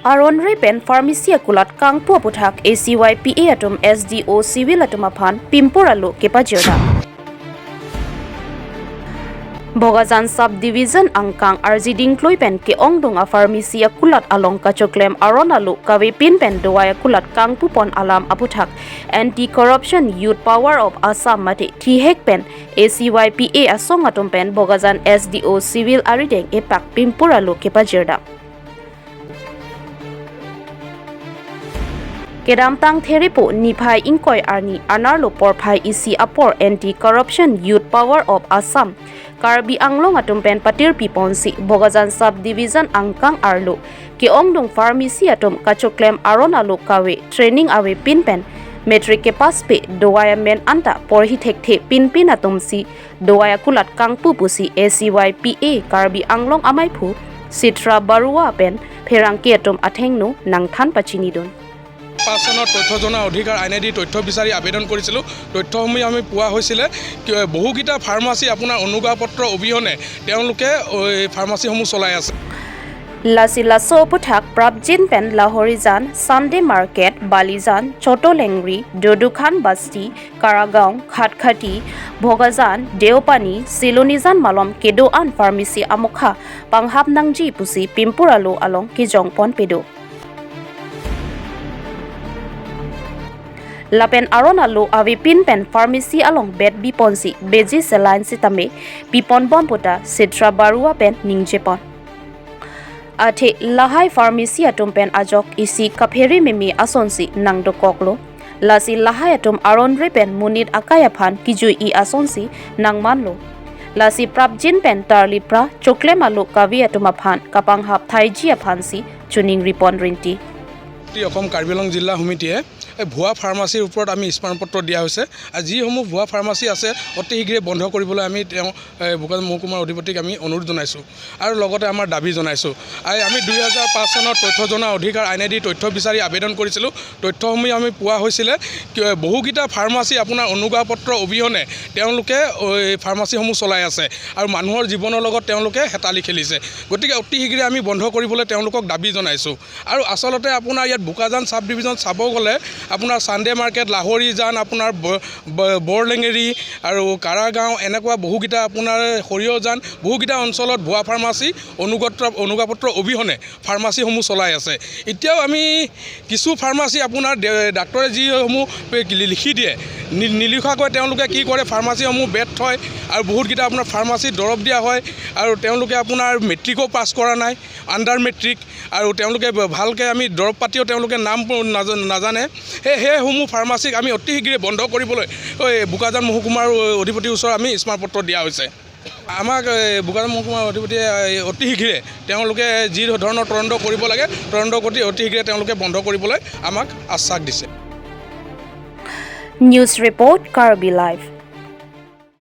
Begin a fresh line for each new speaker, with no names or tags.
Aron Repen Pharmacy Akulat Kangpu Puthak ACYPA atum SDO Civil atumaphan Pimpuralu Kepajirda Bogazan Subdivision Angkang Arziding Kluipen ke Ongdung a Pharmacy Akulat along Kachoklem Aronalu Kawe Pinpen Doaya Kulat Kangpu Pon Alam Aputhak Anti-Corruption Youth Power of Assam Mate Thihekpen ACYPA asong atumpen Bogazan SDO Civil Arideng Epak Pimpuralu Kepajirda Kedamtang Theripo Nipai Inkoi Arni Anarlo Porpai Isi Apor Anti-Corruption Youth Power of Assam Karbi Anglong atumpen Patir Piponsi Bogazan Subdivision Angkang Arlo Ke Ongdung Pharmacy atum Kachoklem Aronalu Kawe Training Awe Pinpen Metric ke Paspe Doaya Men Anta Porhi Thekte Pinpin atumsi Doaya Kulat Kangpu Pusi ACYPA Karbi Anglong Amaipu Sitra Barua Pen Perangki atum Athengnu Nangthan Pachinidon
5 চনৰ তথ্য জনা অধিকাৰ আইনেদি তথ্য বিচাৰি আবেদন কৰিছিলোঁ তথ্যসমূহ আমি পোৱা হৈছিল বহুকিটা ফাৰ্মাসী আপোনাৰ অনুজ্ঞাপত্ৰ অবিহনে তেওঁলোকে ফাৰ্মাসীসমূহ চলাই আছে
Lasila Soputhak Prabjin Pen Lahorizan Sunday Market Balizan Chotolengri Dodukhan Basti Karagaon Khatkhati Bogazan Deopani Silonizan Malom Kedoan Pharmacy Amokha Panghap Nangji Pusi Pimpuralu along Kijongpon Pedo Lapen Aronalu awi Pinpen Pharmacy along Bed Biponsi Beji Saline Sitame Pipon Bomputa Sitra Barua Pen Ningjepon Ate Lahai Pharmacy atumpen ajok isi Kapheri Mimi Asonsi Nangdo Koklo Lasi Lahai atum Aron Repen Munit Akayaphan Kijui I Asonsi Nangmanlo Lasi Prabjin Pen Tarlipra Choklemalu Kavi atumaphan Kapanghap Thaiji Aphansi Chuning Ripon Rinti
Assam Karbi Anglong জিলা সমিতিয়ে ভুৱা ফাৰ্মাসীৰ ওপৰত আমি স্মাৰকপত্ৰ দিয়া হৈছে আৰু যিসমূহ ভুৱা ফাৰ্মাসী আছে অতি শীঘ্ৰে বন্ধ কৰিবলৈ আমি বোকাজান মহকুমাৰ অধিপতিক আমি অনুৰোধ জনাইছোঁ আৰু লগতে আমাৰ দাবী জনাইছোঁ আমি 2005 চনৰ তথ্য জনা অধিকাৰ আইনেদি তথ্য বিচাৰি আবেদন কৰিছিলোঁ তথ্যসমূহ আমি পোৱা হৈছিল বহুকিটা ফাৰ্মাসী আপোনাৰ অনুজ্ঞাপত্ৰ অবিহনে তেওঁলোকে ফাৰ্মাসীসমূহ চলাই আছে আৰু মানুহৰ জীৱনৰ লগত তেওঁলোকে হেতালি খেলিছে গতিকে অতি শীঘ্ৰে আমি বন্ধ কৰিবলৈ তেওঁলোকক দাবী জনাইছোঁ আৰু আচলতে আপোনাৰ Bukajan Subdivision Sabogole, Apuna Sunday Market, Lahorizan, Apuna Borlengeri, Karagaon, Enakwa, Buhugita, Apuna Horiozan, Buhugita on Solot, Bua Pharmacy, Onugapotro Obihone, Pharmacy Homu Solayase. Itia Ami Kisu Pharmacy, Apuna, Dr. G. Homu Lihide, Niluka, Teluka Ki, Pharmacy Homu Bet Toy, or Buhugita Apuna Pharmacy, Dorobdia Hoy, or Teluka Apuna Metrico Pascoranai, under Metric, or Teluka Valke, Ami Doropatio Teluka Nam Nazane, Humu Pharmacy, Ami Otigre, Bondo Coribolo, Bukajan Mohukumar, Odipoti, Ami, Smartpoto Diase. Amak Bukajan Mohukuma অতি শীঘ্ৰে তেওঁলোকে যি ধৰণৰ তদন্ত কৰিব লাগে তদন্ত কৰি অতি শীঘ্ৰে তেওঁলোকে বন্ধ কৰিবলৈ আমাক আশ্বাস দিছে
News Report Karbi Live